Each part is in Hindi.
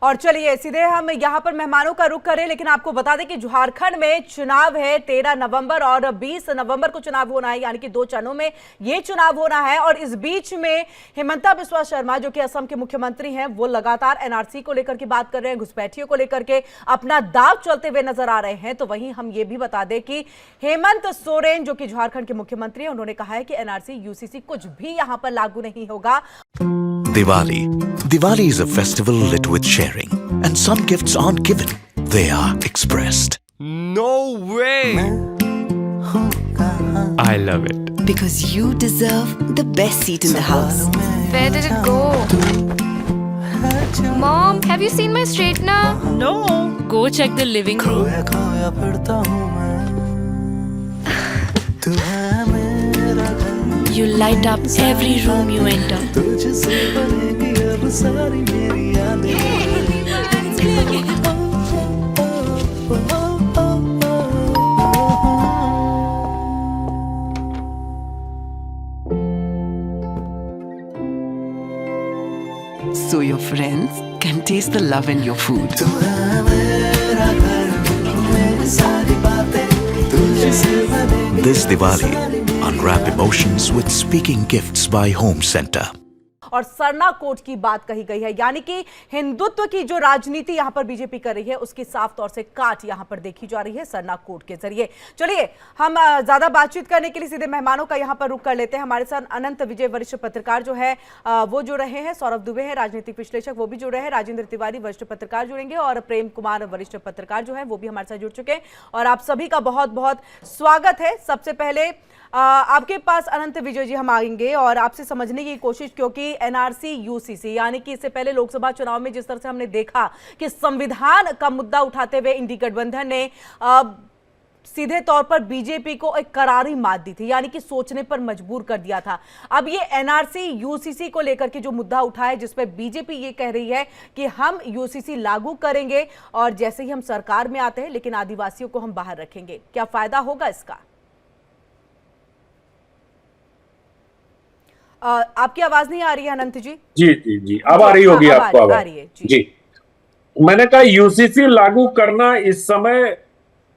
और चलिए सीधे हम यहां पर मेहमानों का रुख करें, लेकिन आपको बता दें कि झारखंड में चुनाव है 13 नवंबर और 20 नवंबर को चुनाव होना है, यानी कि 2 चरणों में ये चुनाव होना है। और इस बीच में हिमंता बिस्वा शर्मा जो कि असम के मुख्यमंत्री हैं, वो लगातार एनआरसी को लेकर के बात कर रहे हैं, घुसपैठियों को लेकर के अपना दाव चलते हुए नजर आ रहे हैं। तो वहीं हम ये भी बता दें कि हेमंत सोरेन जो कि झारखंड के मुख्यमंत्री हैं, उन्होंने कहा है कि एनआरसी यूसीसी कुछ भी यहां पर लागू नहीं होगा। Diwali. Diwali is a festival lit with sharing, and some gifts aren't given, they are expressed. No way! I love it. Because you deserve the best seat in the house. Where did it go? Mom, have you seen my straightener? No. Go check the living room. You light up every room you enter. So your friends can taste the love in your food. This Diwali, unwrap emotions with Speaking Gifts by Home Center. और सरना कोट की बात कही गई है, यानी कि हिंदुत्व की जो राजनीति यहां पर बीजेपी कर रही है उसकी साफ तौर से काट यहां पर देखी जा रही है सरना कोट के जरिए। चलिए हम ज्यादा बातचीत करने के लिए सीधे मेहमानों का यहां पर रुख कर लेते हैं। हमारे साथ अनंत विजय वरिष्ठ पत्रकार जो है वो जुड़ रहे हैं, सौरभ दुबे है राजनीतिक विश्लेषक वो भी जुड़ रहे हैं, राजेंद्र तिवारी वरिष्ठ पत्रकार जुड़ेंगे और प्रेम कुमार वरिष्ठ पत्रकार जो है वो भी हमारे साथ जुड़ चुके हैं। और आप सभी का बहुत बहुत स्वागत है। सबसे पहले आपके पास अनंत विजय जी हम आएंगे और आपसे समझने की कोशिश, क्योंकि एनआरसी यूसीसी यानी कि इससे पहले लोकसभा चुनाव में जिस तरह से हमने देखा कि संविधान का मुद्दा उठाते हुए इंडी गठबंधन ने सीधे तौर पर बीजेपी को एक करारी मात दी थी, यानी कि सोचने पर मजबूर कर दिया था। अब ये एनआरसी यूसीसी को लेकर के जो मुद्दा उठा है, जिसपे बीजेपी ये कह रही है कि हम यूसीसी लागू करेंगे और जैसे ही हम सरकार में आते हैं लेकिन आदिवासियों को हम बाहर रखेंगे, क्या फायदा होगा इसका? आपकी आवाज नहीं आ रही है अनंत जी? जी अब आ रही होगी आपको आवाज? आ रही है जी। मैंने कहा यूसीसी लागू करना इस समय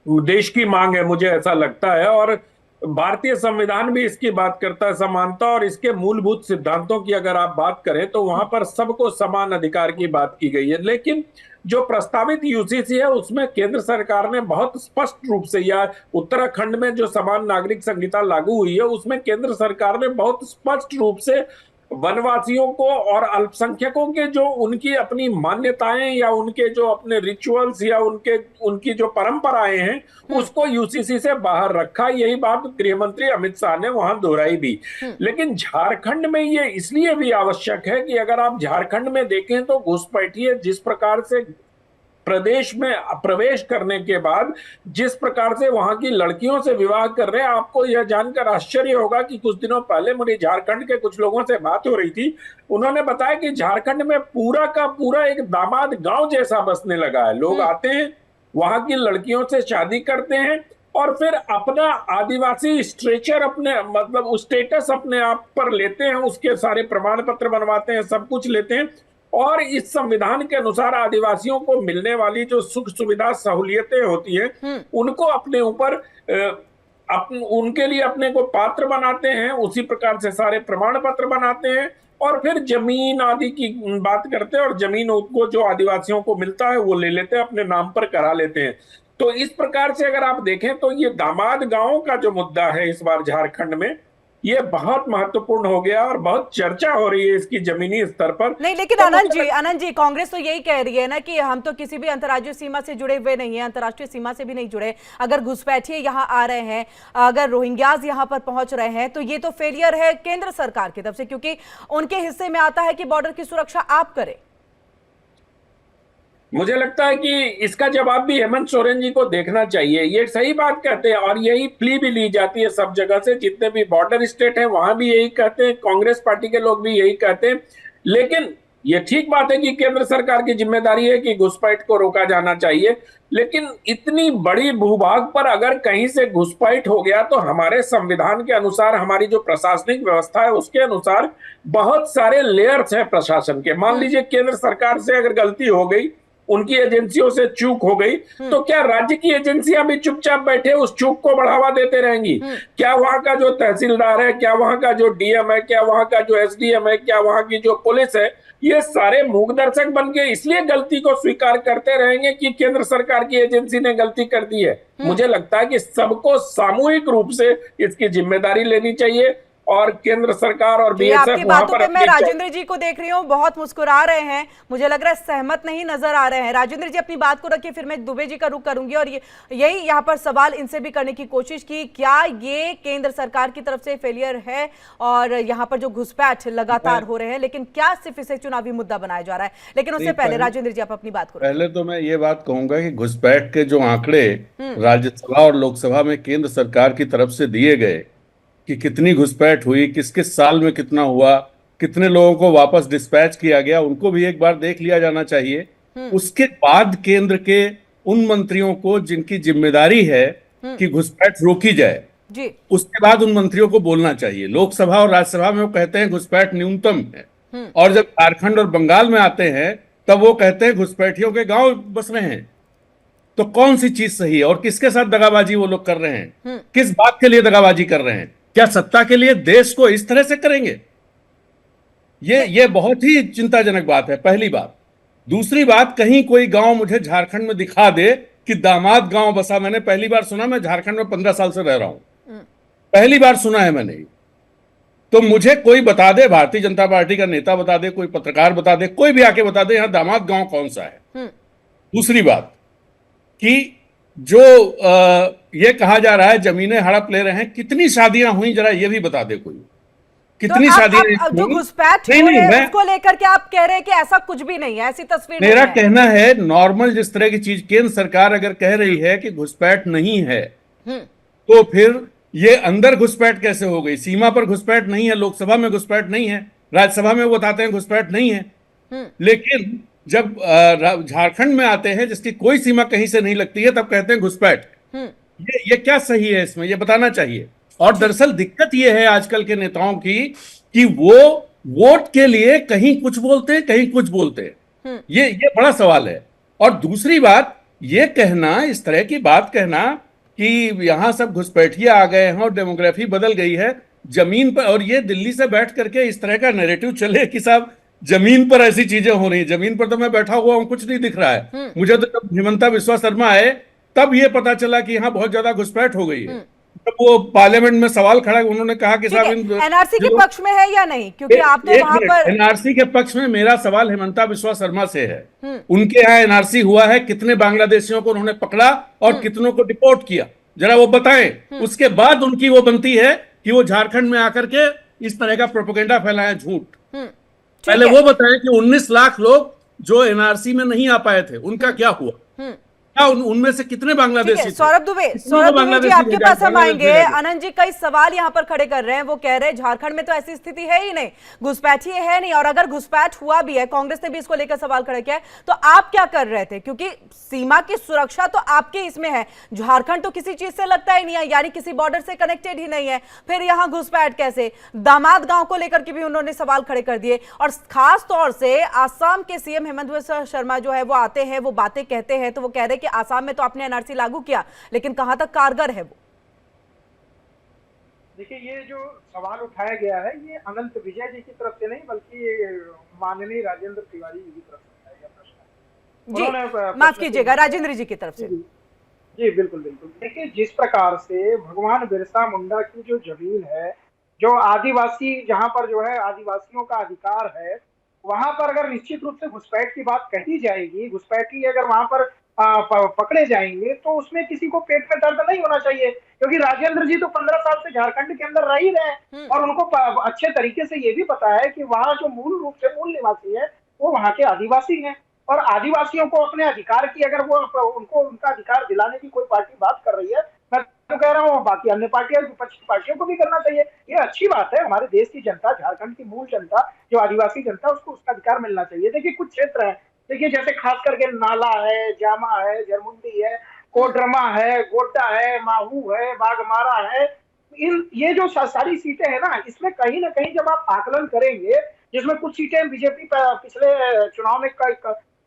देश की मांग है, मुझे ऐसा लगता है, और भारतीय संविधान भी इसकी बात करता है, समानता और इसके मूलभूत सिद्धांतों की अगर आप बात करें तो वहां पर सबको समान अधिकार की बात की गई है। लेकिन जो प्रस्तावित यूसीसी है उसमें केंद्र सरकार ने बहुत स्पष्ट रूप से, या उत्तराखंड में जो समान नागरिक संहिता लागू हुई है उसमें केंद्र सरकार ने बहुत स्पष्ट रूप से वनवासियों को और अल्पसंख्यकों के जो उनकी अपनी मान्यताएं या उनके जो अपने रिचुअल्स या उनकी जो परंपराएं हैं उसको यूसीसी से बाहर रखा। यही बात गृह मंत्री अमित शाह ने वहां दोहराई भी। लेकिन झारखंड में ये इसलिए भी आवश्यक है कि अगर आप झारखंड में देखें तो घुसपैठिए जिस प्रकार से प्रदेश में प्रवेश करने के बाद जिस प्रकार से वहां की लड़कियों से विवाह कर रहे हैं, आपको यह जानकर आश्चर्य होगा कि कुछ दिनों पहले मुझे झारखंड के कुछ लोगों से बात हो रही थी। उन्होंने बताया कि झारखंड में पूरा का पूरा एक दामाद गांव जैसा बसने लगा है। लोग आते हैं, वहां की लड़कियों से शादी करते हैं और फिर अपना आदिवासी स्ट्रेचर अपने मतलब स्टेटस अपने आप पर लेते हैं, उसके सारे प्रमाण पत्र बनवाते हैं, सब कुछ लेते हैं और इस संविधान के अनुसार आदिवासियों को मिलने वाली जो सुख सुविधा सहूलियतें होती हैं उनको अपने ऊपर उनके लिए अपने को पात्र बनाते हैं, उसी प्रकार से सारे प्रमाण पत्र बनाते हैं और फिर जमीन आदि की बात करते हैं और जमीन उनको जो आदिवासियों को मिलता है वो ले लेते हैं, अपने नाम पर करा लेते हैं। तो इस प्रकार से अगर आप देखें तो ये दामाद गांवों का जो मुद्दा है इस बार झारखंड में, ये बहुत महत्वपूर्ण हो गया और बहुत चर्चा हो रही है इसकी जमीनी स्तर पर। नहीं, लेकिन तो आनंद जी कांग्रेस तो यही कह रही है ना कि हम तो किसी भी अंतर्राज्यीय सीमा से जुड़े हुए नहीं है, अंतर्राष्ट्रीय सीमा से भी नहीं जुड़े। अगर घुसपैठिए यहाँ आ रहे हैं, अगर रोहिंग्याज यहाँ पर पहुंच रहे हैं तो ये तो फेलियर है केंद्र सरकार की तरफ से, क्योंकि उनके हिस्से में आता है कि बॉर्डर की सुरक्षा आप करें। मुझे लगता है कि इसका जवाब भी हेमंत सोरेन जी को देखना चाहिए। ये सही बात कहते हैं और यही प्ली भी ली जाती है सब जगह से, जितने भी बॉर्डर स्टेट हैं वहां भी यही कहते हैं, कांग्रेस पार्टी के लोग भी यही कहते हैं। लेकिन ये ठीक बात है कि केंद्र सरकार की जिम्मेदारी है कि घुसपैठ को रोका जाना चाहिए, लेकिन इतनी बड़ी भूभाग पर अगर कहीं से घुसपैठ हो गया तो हमारे संविधान के अनुसार, हमारी जो प्रशासनिक व्यवस्था है उसके अनुसार बहुत सारे लेयर्स हैं प्रशासन के। मान लीजिए केंद्र सरकार से अगर गलती हो गई, उनकी एजेंसियों से चूक हो गई, तो क्या राज्य की एजेंसियां भी चुपचाप बैठे उस चूक को बढ़ावा देते रहेंगी? क्या वहां का जो तहसीलदार है, क्या वहां का जो डीएम है, क्या वहां का जो एसडीएम है, क्या वहां की जो पुलिस है, ये सारे मूकदर्शक बन के इसलिए गलती को स्वीकार करते रहेंगे कि केंद्र सरकार की एजेंसी ने गलती कर दी है? मुझे लगता है कि सबको सामूहिक रूप से इसकी जिम्मेदारी लेनी चाहिए और केंद्र सरकार और बीएसएफ आपकी वहां बातों पर पे मैं राजेंद्र जी को देख रही हूँ, बहुत मुस्कुरा रहे हैं, मुझे लग रहा है सहमत नहीं नजर आ रहे हैं। राजेंद्र जी अपनी बात को रखिए, फिर मैं दुबे जी का रुख करूंगी और यही यहाँ पर सवाल इनसे भी करने की कोशिश की, क्या ये केंद्र सरकार की तरफ से फेलियर है और यहाँ पर जो घुसपैठ लगातार हो रहे हैं, लेकिन क्या सिर्फ इसे चुनावी मुद्दा बनाया जा रहा है? लेकिन उससे पहले राजेंद्र जी आप अपनी बात को पहले तो मैं ये बात कहूंगा कि घुसपैठ के जो आंकड़े राज्यसभा और लोकसभा में केंद्र सरकार की तरफ से दिए गए कि कितनी घुसपैठ हुई, किस किस साल में कितना हुआ, कितने लोगों को वापस डिस्पैच किया गया, उनको भी एक बार देख लिया जाना चाहिए। उसके बाद केंद्र के उन मंत्रियों को जिनकी जिम्मेदारी है कि घुसपैठ रोकी जाए जी, उसके बाद उन मंत्रियों को बोलना चाहिए। लोकसभा और राज्यसभा में वो कहते हैं घुसपैठ न्यूनतम है, और जब झारखंड और बंगाल में आते हैं तब वो कहते हैं घुसपैठियों के गांव बस रहे हैं। तो कौन सी चीज सही है और किसके साथ दगाबाजी वो लोग कर रहे हैं? किस बात के लिए दगाबाजी कर रहे हैं? क्या सत्ता के लिए देश को इस तरह से करेंगे? ये बहुत ही चिंताजनक बात है, पहली बात। दूसरी बात, कहीं कोई गांव मुझे झारखंड में दिखा दे कि दामाद गांव बसा। मैंने पहली बार सुना, मैं झारखंड में 15 साल से रह रहा हूं, पहली बार सुना है मैंने। तो मुझे कोई बता दे, भारतीय जनता पार्टी का नेता बता दे, कोई पत्रकार बता दे, कोई भी आके बता दे यहां दामाद गांव कौन सा है। दूसरी बात कि जो ये कहा जा रहा है जमीनें हड़प ले रहे हैं, कितनी शादियां हुई जरा ये भी बता दे कोई, कितनी शादियां? जो घुसपैठ हो रहे हैं उसको लेकर के आप कह रहे हैं कि ऐसा कुछ भी नहीं है, ऐसी तस्वीर नहीं है। मेरा कहना है नॉर्मल जिस तरह की चीज केंद्र सरकार अगर कह रही है कि घुसपैठ नहीं है, तो फिर ये अंदर घुसपैठ कैसे हो गई? सीमा पर घुसपैठ नहीं है, लोकसभा में घुसपैठ नहीं है, राज्यसभा में वो बताते हैं घुसपैठ नहीं है, लेकिन जब झारखंड में आते हैं जिसकी कोई सीमा कहीं से नहीं लगती है तब कहते हैं घुसपैठ। ये क्या सही है इसमें? ये बताना चाहिए। और दरअसल दिक्कत ये है आजकल के नेताओं की कि वो वोट के लिए कहीं कुछ बोलते हैं, कहीं कुछ बोलते हैं। ये बड़ा सवाल है। और दूसरी बात, ये कहना, इस तरह की बात कहना कि यहां सब घुसपैठिए आ गए हैं और डेमोग्राफी बदल गई है जमीन पर, और ये दिल्ली से बैठ करके इस तरह का नैरेटिव चले कि साहब जमीन पर ऐसी चीजें हो रही हैं। जमीन पर तो मैं बैठा हुआ हूं, कुछ नहीं दिख रहा है मुझे। तो जब हिमंता बिस्वा शर्मा आए तब ये पता चला कि यहाँ बहुत ज्यादा घुसपैठ हो गई है। जब वो पार्लियामेंट में सवाल खड़ा, उन्होंने कहा कि साहब एनआरसी के पक्ष में है या नहीं? क्योंकि आप तो वहां पर एनआरसी के पक्ष में, मेरा सवाल हिमंता बिस्वा शर्मा से है। उनके यहाँ एनआरसी हुआ है, कितने बांग्लादेशियों को उन्होंने पकड़ा और कितनों को डिपोर्ट किया, जरा वो बताएं। उसके बाद उनकी वो बनती है कि वो झारखंड में आकर के इस तरह का प्रोपेगेंडा फैलाएं, झूठ। पहले वो बताएं कि 19 लाख लोग जो एनआरसी में नहीं आ पाए थे उनका क्या हुआ, क्या उनमें से कितने बांग्लादेशी थे? सौरभ दुबे जी आपके पास हम आएंगे। आनंद जी कई सवाल यहाँ पर खड़े कर रहे हैं, वो कह रहे हैं झारखंड में तो ऐसी स्थिति है ही नहीं, घुसपैठी है नहीं, और अगर घुसपैठ हुआ भी है, कांग्रेस ने भी इसको लेकर सवाल खड़े किया है, तो आप क्या कर रहे थे? क्योंकि सीमा की सुरक्षा तो आपके इसमें है, झारखंड तो किसी चीज से लगता ही नहीं है, यानी किसी बॉर्डर से कनेक्टेड ही नहीं है, फिर यहाँ घुसपैठ कैसे? दामाद गांव को लेकर के भी उन्होंने सवाल खड़े कर दिए, और खास तौर से आसाम के सीएम हेमंत बिस्वा शर्मा जो है वो आते हैं, वो बातें कहते हैं, तो वो कह रहे हैं कि आसाम में तो आपने एनआरसी लागू किया, लेकिन कहां तक कारगर है वो? देखिए, ये जो सवाल उठाया गया है ये अनंत विजय जी की तरफ से नहीं बल्कि माननीय राजेंद्र तिवारी जी की तरफ से उठाया गया प्रश्न जी, माफ कीजिएगा, राजेंद्र जी की तरफ से। जी बिल्कुल बिल्कुल। देखिए, जिस प्रकार से भगवान बिरसा मुंडा की जो जमीन है, जो आदिवासी, जहां पर जो है आदिवासियों का अधिकार है, वहां पर अगर निश्चित रूप से घुसपैठ की बात कही जाएगी, घुसपैठी अगर वहां पर पकड़े जाएंगे तो उसमें किसी को पेट में दर्द नहीं होना चाहिए, क्योंकि राजेंद्र जी तो 15 साल से झारखंड के अंदर रह ही रहे हैं और उनको अच्छे तरीके से ये भी पता है कि वहाँ जो मूल रूप से मूल निवासी है वो वहाँ के आदिवासी हैं, और आदिवासियों को अपने अधिकार की, अगर वो उनको उनका अधिकार दिलाने की कोई पार्टी बात कर रही है, मैं तो कह रहा हूँ बाकी अन्य पार्टियां, विपक्ष की पार्टियों को भी करना चाहिए। ये अच्छी बात है, हमारे देश की जनता, झारखंड की मूल जनता, जो आदिवासी जनता, उसको उसका अधिकार मिलना चाहिए। देखिए कुछ क्षेत्र है, देखिए जैसे खास करके नाला है, जामा है, जरमुंडी है, कोडरमा है, गोड्डा है, माहू है, बाघमारा है, ये जो सारी सीटें हैं ना, इसमें कहीं ना कहीं जब आप आकलन करेंगे, जिसमें कुछ सीटें बीजेपी पिछले चुनाव में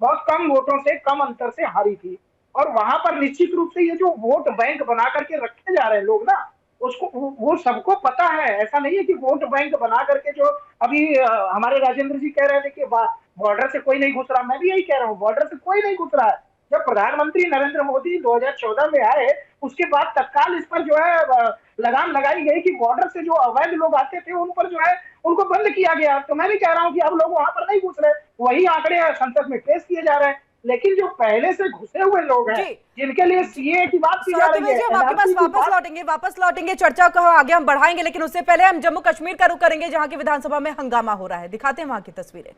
बहुत कम वोटों से, कम अंतर से हारी थी, और वहां पर निश्चित रूप से ये जो वोट बैंक बना करके रखे जा रहे हैं लोग ना, उसको वो सबको पता है। ऐसा नहीं है कि वोट बैंक बना करके, जो अभी हमारे राजेंद्र जी कह रहे थे कि बॉर्डर से कोई नहीं घुस रहा, मैं भी यही कह रहा हूँ, बॉर्डर से कोई नहीं घुस रहा है। जब प्रधानमंत्री नरेंद्र मोदी 2014 में आए, उसके बाद तत्काल इस पर जो है लगाम लगाई गई कि बॉर्डर से जो अवैध लोग आते थे उन पर जो है उनको बंद किया गया। तो मैं भी कह रहा हूँ कि अब लोग वहां पर नहीं घुस रहे, वही आंकड़े संसद में पेश किए जा रहे हैं। लेकिन जो पहले से घुसे हुए लोग हैं, जिनके लिए सीए की बात की जा रही है, आपके पास वापस लौटेंगे, चर्चा को आगे हम बढ़ाएंगे, लेकिन उससे पहले हम जम्मू कश्मीर का रुख करेंगे, जहां की विधानसभा में हंगामा हो रहा है। दिखाते हैं वहां की तस्वीरें।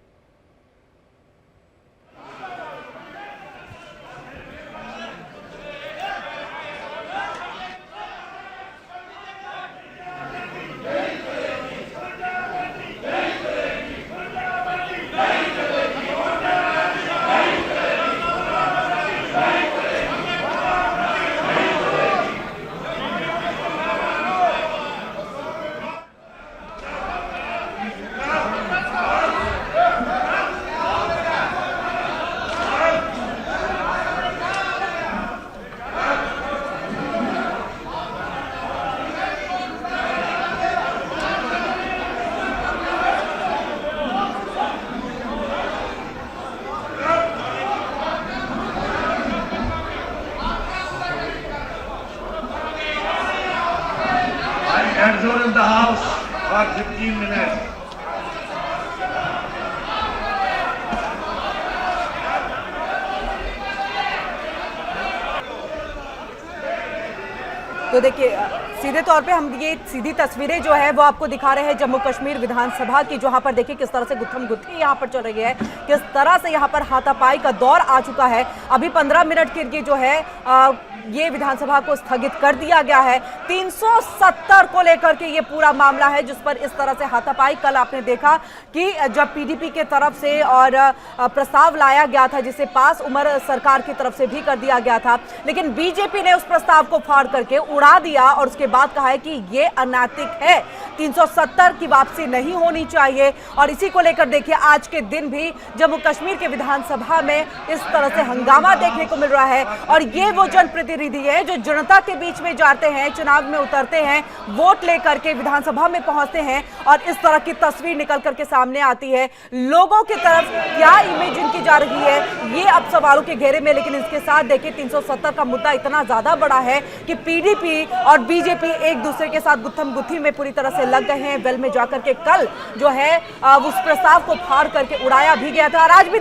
Adjourn in the house for 15 minutes. तो देखिए सीधे तौर पे हम ये सीधी तस्वीरें जो है वो आपको दिखा रहे हैं जम्मू कश्मीर विधानसभा की, जहां पर देखिए किस तरह से गुत्थम गुत्थी यहां पर चल रही है, किस तरह से यहां पर हाथापाई का दौर आ चुका है। अभी 15 मिनट के लिए जो है ये विधानसभा को स्थगित कर दिया गया है। 370 को लेकर के ये पूरा मामला है, जिस पर इस तरह से हाथापाई कल आपने देखा कि जब पीडीपी के तरफ से और प्रस्ताव लाया गया था, जिसे पास उमर सरकार की तरफ से भी कर दिया गया था, लेकिन बीजेपी ने उस प्रस्ताव को फाड़ करके उड़ा दिया और उसके बाद कहा है कि ये अनैतिक है, 370 की वापसी नहीं होनी चाहिए। और इसी को लेकर देखिए आज के दिन भी जम्मू कश्मीर के विधानसभा में इस तरह से हंगामा देखने को मिल रहा है। और ये वो जनप्रतिनिधि है जो जनता के बीच में जाते हैं, चुनाव में उतरते हैं, वोट लेकर के विधानसभा में पहुंचते हैं और इस तरह की तस्वीर निकल करके सामने आती है। लोगों की तरफ क्या इमेज इनकी जा रही है, ये अब सवालों के घेरे में। लेकिन इसके साथ देखिए 370 का मुद्दा इतना ज्यादा बड़ा है कि पीडीपी और बीजेपी एक दूसरे के साथ गुत्थम गुत्थी में पूरी तरह से लग गए हैं। वेल में जाकर के कल जो है उस प्रस्ताव को फाड़ करके उड़ाया भी गया था और आज भी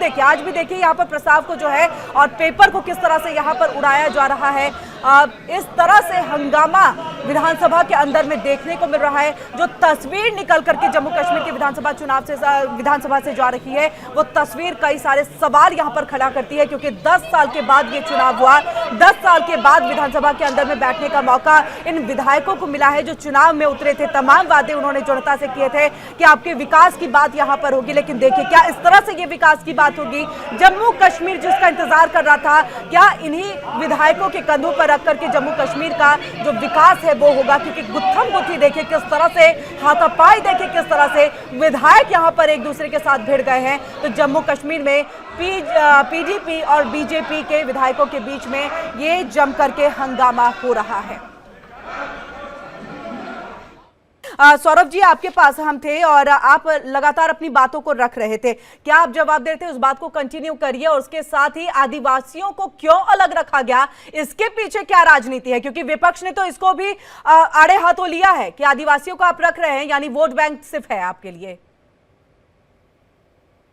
देखिए यहाँ पर प्रस्ताव को जो है और पेपर को किस तरह से यहाँ पर उड़ाया जा रहा है। इस तरह से हंगामा विधानसभा के अंदर में देखने को मिल रहा है। जो तस्वीर निकल करके जम्मू कश्मीर के विधानसभा से जा रही है, वो तस्वीर कई सारे सवाल यहाँ पर खड़ा करती है, क्योंकि 10 साल के बाद ये चुनाव हुआ, 10 साल के बाद विधानसभा के अंदर में बैठने का मौका इन विधायकों को मिला है जो चुनाव में उतरे थे। तमाम वादे उन्होंने जनता से किए थे कि आपके विकास की बात यहाँ पर होगी, लेकिन देखिए क्या इस तरह से ये विकास की बात होगी। जम्मू कश्मीर जिसका इंतजार कर रहा था, क्या इन्हीं विधायकों के कंधों पर रख करके जम्मू कश्मीर का जो विकास है वो होगा? क्योंकि गुत्थम गुत्थी देखिए किस तरह से, हाथापाई देखिए किस तरह से विधायक यहाँ पर एक दूसरे के साथ भिड़ गए हैं। तो जम्मू कश्मीर में पीडीपी और बीजेपी के विधायकों के बीच में ये जम करके हंगामा हो रहा है। सौरभ जी आपके पास हम थे और आप लगातार अपनी बातों को रख रहे थे, क्या आप जवाब दे रहे थे? उस बात को कंटिन्यू करिए। और उसके साथ ही आदिवासियों को क्यों अलग रखा गया, इसके पीछे क्या राजनीति है? क्योंकि विपक्ष ने तो इसको भी आड़े हाथों लिया है कि आदिवासियों को आप रख रहे हैं, यानी वोट बैंक सिर्फ है आपके लिए।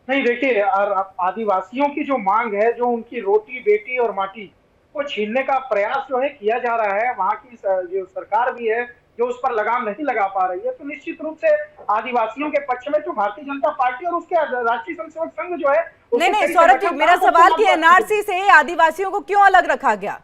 नहीं देखिए, आदिवासियों की जो मांग है, जो उनकी रोटी बेटी और माटी को छीनने का प्रयास जो है किया जा रहा है, वहां की जो सरकार भी है जो उस पर लगाम नहीं लगा पा रही है, तो निश्चित रूप से आदिवासियों के पक्ष में जो भारतीय जनता पार्टी और उसके राष्ट्रीय स्वयंसेवक संघ जो है। नहीं सौरभ जी, मेरा सवाल कि एनआरसी से आदिवासियों को क्यों अलग रखा गया?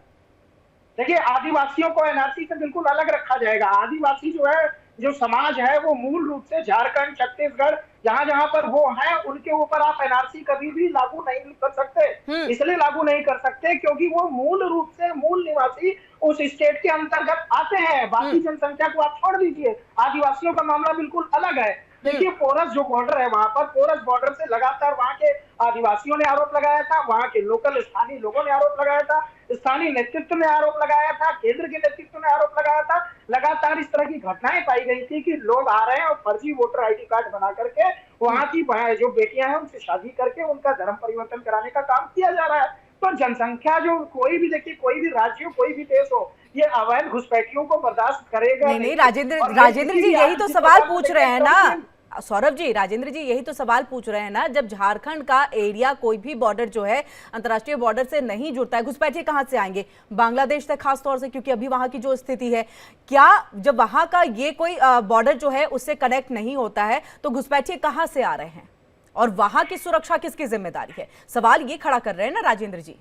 देखिए, आदिवासियों को एनआरसी से बिल्कुल अलग रखा जाएगा। आदिवासी जो है, जो समाज है, वो मूल रूप से झारखंड, छत्तीसगढ़, जहां जहां पर वो है, उनके ऊपर आप एनआरसी कभी भी लागू नहीं कर सकते। इसलिए लागू नहीं कर सकते क्योंकि वो मूल रूप से मूल निवासी उस स्टेट के अंतर्गत आते हैं। बाकी जनसंख्या को आप छोड़ दीजिए, आदिवासियों का मामला बिल्कुल अलग है। देखिए, पोरस जो बॉर्डर है, वहां पर पोरस बॉर्डर से लगातार वहां के आदिवासियों ने आरोप लगाया था, वहां के लोकल स्थानीय लोगों ने आरोप लगाया था, स्थानीय नेतृत्व ने आरोप लगाया था, केंद्र के नेतृत्व ने आरोप लगाया था। लगातार इस तरह की घटनाएं पाई गई थी कि लोग आ रहे हैं और फर्जी वोटर आईडी कार्ड बना करके वहां की जो बेटियां हैं उनसे शादी करके उनका धर्म परिवर्तन कराने का काम किया जा रहा है। तो जनसंख्या जो कोई भी, देखिए, कोई भी राज्य हो, कोई भी देश हो, ये अवैध घुसपैठियों को बर्दाश्त करेगा नहीं, राजेंद्र जी यही तो सवाल पूछ रहे हैं ना सौरभ जी। राजेंद्र जी यही तो सवाल पूछ रहे हैं ना, जब झारखंड का एरिया कोई भी बॉर्डर जो है अंतर्राष्ट्रीय बॉर्डर से नहीं जुड़ता है, घुसपैठिए कहां से आएंगे? बांग्लादेश से खास तौर से, क्योंकि अभी वहां की जो स्थिति है, क्या जब वहां का ये कोई बॉर्डर जो है उससे कनेक्ट नहीं होता है तो घुसपैठिए कहां से आ रहे हैं और वहां की सुरक्षा किसकी जिम्मेदारी है? सवाल ये खड़ा कर रहे हैं ना राजेंद्र जी।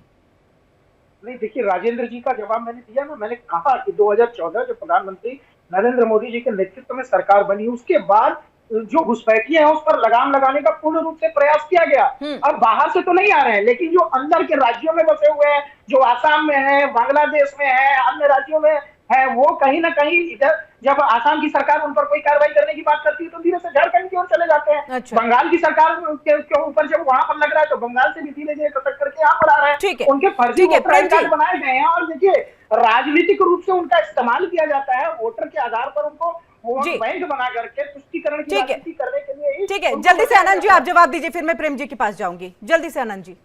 नहीं, देखिए, राजेंद्र जी का जवाब मैंने दिया ना। मैंने कहा कि 2014 जो प्रधानमंत्री नरेंद्र मोदी जी के नेतृत्व में सरकार बनी, उसके बाद जो घुसपैठिए हैं उस पर लगाम लगाने का पूर्ण रूप से प्रयास किया गया। अब बाहर से तो नहीं आ रहे हैं, लेकिन जो अंदर के राज्यों में बसे हुए हैं, जो आसाम में है, बांग्लादेश में है, अन्य राज्यों में है, वो कहीं ना कहीं इधर जब आसाम की सरकार उन पर कोई कार्रवाई करने की बात करती है तो धीरे से झारखंड की ओर चले जाते हैं। अच्छा। बंगाल की सरकार के ऊपर जब वहां पर लग रहा है तो बंगाल से भी धीरे धीरे कटक करके यहाँ पर आ रहे हैं। उनके फर्जी वोटर आई कार्ड बनाए गए हैं और देखिए, राजनीतिक रूप से उनका इस्तेमाल किया जाता है। वोटर के आधार पर उनको वोट बैंक बना करके तुष्टीकरण की राजनीति करने के लिए। ठीक है, जल्दी से आनंद जी आप जवाब दीजिए, फिर मैं प्रेम जी के पास जाऊंगी। जल्दी से आनंद जी।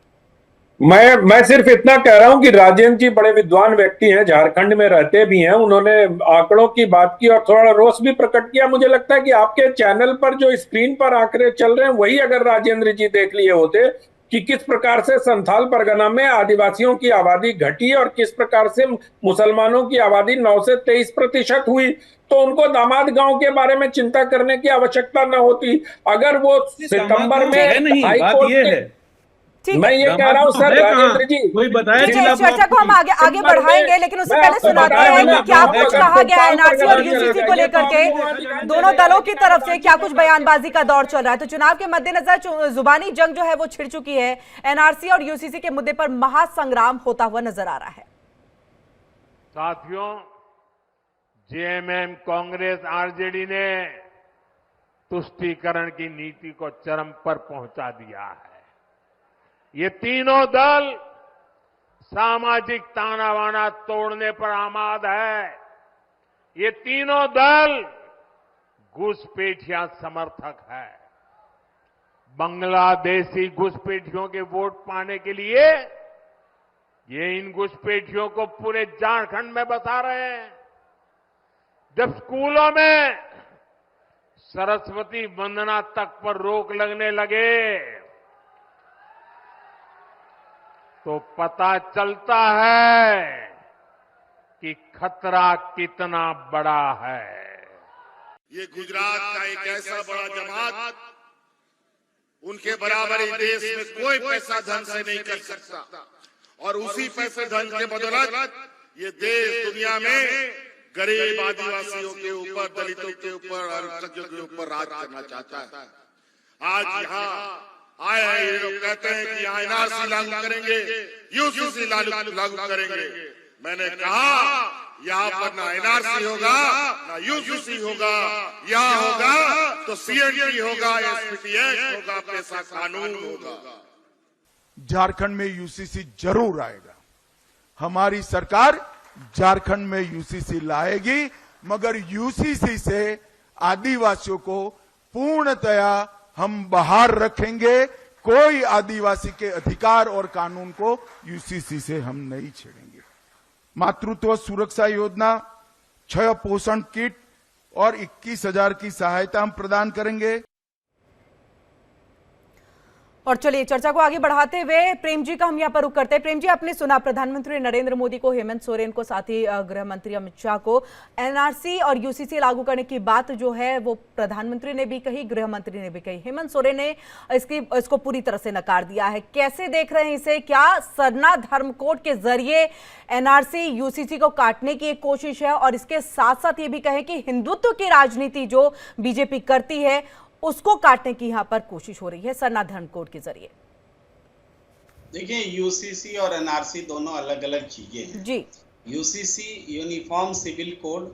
मैं सिर्फ इतना कह रहा हूं कि राजेंद्र जी बड़े विद्वान व्यक्ति हैं, झारखंड में रहते भी हैं, उन्होंने आंकड़ों की बात की और थोड़ा रोष भी प्रकट किया। मुझे लगता है कि आपके चैनल पर जो स्क्रीन पर आंकड़े चल रहे हैं वही अगर राजेंद्र जी देख लिए होते कि किस प्रकार से संथाल परगना में आदिवासियों की आबादी घटी और किस प्रकार से मुसलमानों की आबादी 9 से 23% हुई, तो उनको दामाद गांव के बारे में चिंता करने की आवश्यकता न होती। अगर वो सितंबर में हाई कोर्ट, मैं ये कह रहा हूं सर राजेंद्र जी, कोई बताया चर्चा को हम आगे बढ़ाएंगे, लेकिन उससे पहले सुनाते हैं कि क्या कुछ कहा गया एनआरसी और यूसीसी को लेकर के दोनों दलों की तरफ से, क्या कुछ बयानबाजी का दौर चल रहा है। तो चुनाव के मद्देनजर जुबानी जंग जो है वो छिड़ चुकी है। एनआरसी और यूसीसी के मुद्दे पर महासंग्राम होता हुआ नजर आ रहा है। साथियों, जेएमएम, कांग्रेस, आरजेडी ने तुष्टीकरण की नीति को चरम पर पहुंचा दिया है। ये तीनों दल सामाजिक ताना बाना तोड़ने पर आमाद है। ये तीनों दल घुसपैठिया समर्थक है। बांग्लादेशी घुसपैठियों के वोट पाने के लिए ये इन घुसपैठियों को पूरे झारखंड में बसा रहे हैं। जब स्कूलों में सरस्वती वंदना तक पर रोक लगने लगे तो पता चलता है कि खतरा कितना बड़ा है। ये गुजरात का एक ऐसा बड़ा जमात, उनके बराबर इस देश में कोई पैसा धन से नहीं कर सकता और उसी पैसे धन के बदौलत ये देश दुनिया में गरीब आदिवासियों के ऊपर, दलितों के ऊपर, अल्पसंख्यकों के ऊपर राज करना चाहता है। आज यहाँ आए ये लोग कहते हैं कि यहाँ एनआरसी लागू करेंगे, यूसीसी लागू करेंगे। मैंने कहा यहाँ पर ना एनआरसी होगा ना यूसीसी होगा, यहाँ होगा तो सीएनटी होगा, एसपीटी एक्ट होगा, पैसा कानून होगा। झारखंड में यूसीसी जरूर आएगा। हमारी सरकार झारखंड में यूसीसी लाएगी, मगर यूसीसी से आदिवासियों को पूर्णतया हम बाहर रखेंगे। कोई आदिवासी के अधिकार और कानून को यूसीसी से हम नहीं छेड़ेंगे। मातृत्व सुरक्षा योजना, 6 पोषण किट और 21,000 की सहायता हम प्रदान करेंगे। और चलिए चर्चा को आगे बढ़ाते हुए प्रेम जी का हम यहाँ पर रुख करते हैं। प्रेम जी, आपने सुना प्रधानमंत्री नरेंद्र मोदी को, हेमंत सोरेन को, साथ ही गृह मंत्री अमित शाह को एनआरसी और यूसीसी लागू करने की बात जो है वो प्रधानमंत्री ने भी कही, गृह मंत्री ने भी कही। हेमंत सोरेन ने इसको पूरी तरह से नकार दिया है। कैसे देख रहे हैं इसे? क्या सरना धर्म कोड के जरिए एनआरसी यूसीसी को काटने की एक कोशिश है, और इसके साथ साथ ये भी कहें कि हिंदुत्व की राजनीति जो बीजेपी करती है उसको काटने की यहां पर कोशिश हो रही है सरना धर्म कोड के जरिए? देखिए, यूसीसी और एनआरसी दोनों अलग अलग चीजें हैं जी। यूसीसी यूनिफॉर्म सिविल कोड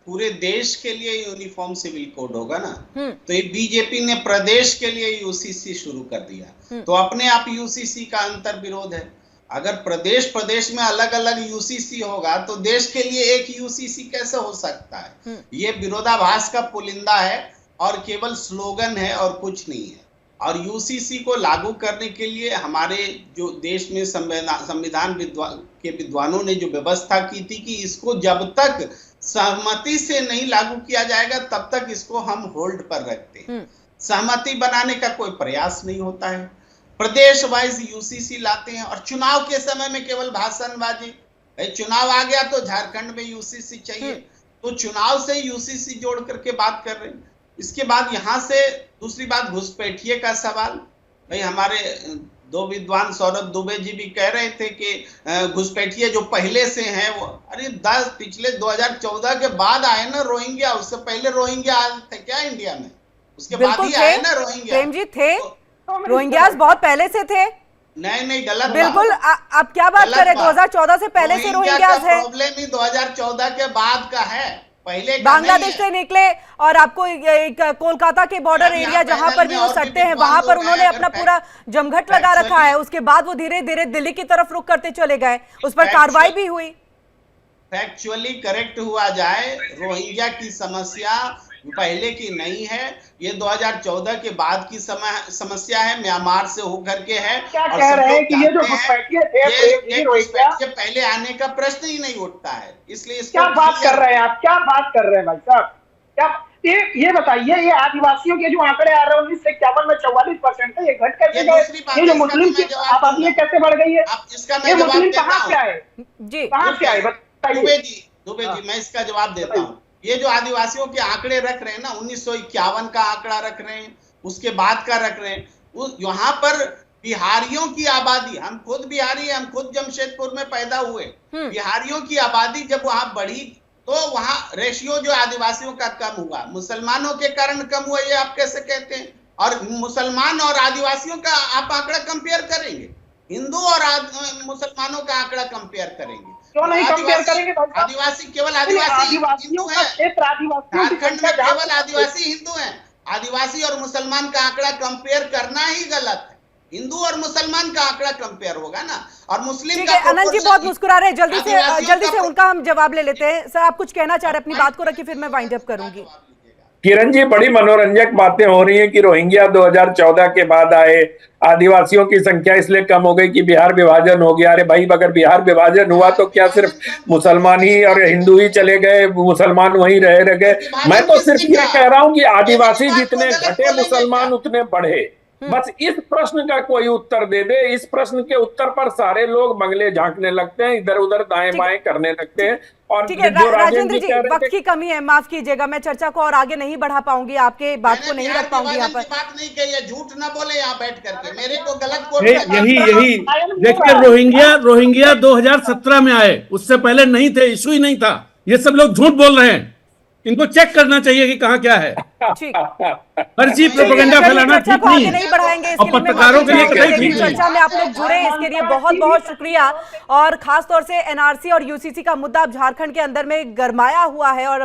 पूरे देश के लिए यूनिफॉर्म सिविल कोड होगा ना, तो ये बीजेपी ने प्रदेश के लिए यूसीसी शुरू कर दिया, तो अपने आप यूसीसी का अंतर विरोध है। अगर प्रदेश में अलग अलग यूसीसी होगा तो देश के लिए एक यूसीसी कैसे हो सकता है? ये विरोधाभास का पुलिंदा है और केवल स्लोगन है और कुछ नहीं है। और यूसीसी को लागू करने के लिए हमारे जो देश में संविधान के विद्वानों ने जो व्यवस्था की थी कि इसको जब तक सहमति से नहीं लागू किया जाएगा तब तक इसको हम होल्ड पर रखते हैं। सहमति बनाने का कोई प्रयास नहीं होता है, प्रदेश वाइज यूसीसी लाते हैं और चुनाव के समय में केवल भाषणबाजी। चुनाव आ गया तो झारखंड में यूसीसी चाहिए, तो चुनाव से यूसीसी जोड़ करके बात कर रहे हैं। इसके बाद यहाँ से दूसरी बात, घुसपैठिए का सवाल। भाई हमारे दो विद्वान सौरभ दुबे जी भी कह रहे थे कि घुसपैठिए जो पहले से हैं वो, अरे पिछले 2014 के बाद आए ना रोहिंग्या, उससे पहले रोहिंग्या आए थे क्या इंडिया में? उसके बाद ही आए ना रोहिंग्या। प्रेम जी थे, रोहिंग्यास बहुत पहले से थे। नहीं गलत बिल्कुल। आप क्या बात कर रहे हैं? 2014 से पहले से रोहिंग्यास है। प्रॉब्लम ही 2014 के बाद का है, पहले बांग्लादेश से निकले और आपको एक कोलकाता के बॉर्डर एरिया जहां पर भी वो सटते हैं वहां पर उन्होंने अपना पूरा जमघट लगा रखा है। उसके बाद वो धीरे धीरे दिल्ली की तरफ रुख करते चले गए, उस पर कार्रवाई भी हुई। फैक्चुअली करेक्ट हुआ जाए, रोहिंग्या की समस्या पहले की नहीं है, ये 2014 के बाद की समस्या है, म्यांमार से होकर के है। क्या कह रहे हैं कि ये जो घुसपैठिए थे पहले आने का प्रश्न ही नहीं उठता है, इसलिए क्या बात कर रहे हैं आप? क्या बात कर रहे हैं भाई साहब? क्या ये बताइए, ये आदिवासियों के जो आंकड़े आ रहे हैं 19 से 51 में 44% है, ये घट कैसे गए? ये जो मुस्लिम की आबादी कैसे बढ़ गई है? ये मुस्लिम कहाँ से आए जी? कहाँ से आए बताइए। दुबे जी मैं इसका जवाब देता हूँ। ये जो आदिवासियों के आंकड़े रख रहे हैं ना, 1951 का आंकड़ा रख रहे हैं, उसके बाद का रख रहे हैं, यहाँ पर बिहारियों की आबादी, हम खुद बिहारी हैं, हम खुद जमशेदपुर में पैदा हुए, बिहारियों की आबादी जब वहां बढ़ी तो वहां रेशियो जो आदिवासियों का कम हुआ, मुसलमानों के कारण कम हुआ, ये आप कैसे कहते हैं? और मुसलमान और आदिवासियों का आप आंकड़ा कंपेयर करेंगे, हिंदू और मुसलमानों का आंकड़ा कंपेयर करेंगे? क्यों नहीं कंपेयर करेंगे? आदिवासी केवल आदिवासी हिंदू है, झारखंड में केवल आदिवासी हिंदू हैं। आदिवासी और मुसलमान का आंकड़ा कंपेयर करना ही गलत है। हिंदू और मुसलमान का आंकड़ा कंपेयर होगा ना, और मुस्लिम का। अनंत जी बहुत मुस्कुरा रहे हैं, जल्दी से उनका हम जवाब ले लेते हैं। सर आप कुछ कहना चाह रहे हैं, अपनी बात को रखिए, फिर मैं वाइंड अप करूंगी। किरण जी, बड़ी मनोरंजक बातें हो रही हैं कि रोहिंग्या 2014 के बाद आए, आदिवासियों की संख्या इसलिए कम हो गई कि बिहार विभाजन हो गया। अरे भाई, अगर बिहार विभाजन हुआ तो क्या सिर्फ मुसलमान ही और हिंदू ही चले गए, मुसलमान वहीं रह गए? मैं तो सिर्फ ये कह रहा हूं कि आदिवासी जितने घटे मुसलमान उतने बढ़े। बस इस प्रश्न का कोई उत्तर दे दे। इस प्रश्न के उत्तर पर सारे लोग बंगले झांकने लगते हैं, इधर उधर दाएं बाएं करने लगते हैं। और ठीक है राजेंद्र जी, वक्त की कमी है, माफ कीजिएगा, मैं चर्चा को और आगे नहीं बढ़ा पाऊंगी, आपके बात को नहीं रख पाऊंगी यहाँ पर। बात नहीं कही है, झूठ ना बोले यहाँ बैठ करके, मेरे को गलत यही देखिए, रोहिंग्या 2017 में आए, उससे पहले नहीं थे, इशू ही नहीं था। ये सब लोग झूठ बोल रहे हैं, इनको चेक करना चाहिए कि कहाँ क्या है। हर चीज प्रोपेगेंडा फैलाना ठीक नहीं है, और पत्रकारों के लिए कतई ठीक नहीं। चर्चा में आप लोग जुड़े, इसके लिए बहुत बहुत शुक्रिया। और खास तौर से एनआरसी और यूसीसी का मुद्दा अब झारखंड के अंदर में गरमाया हुआ है और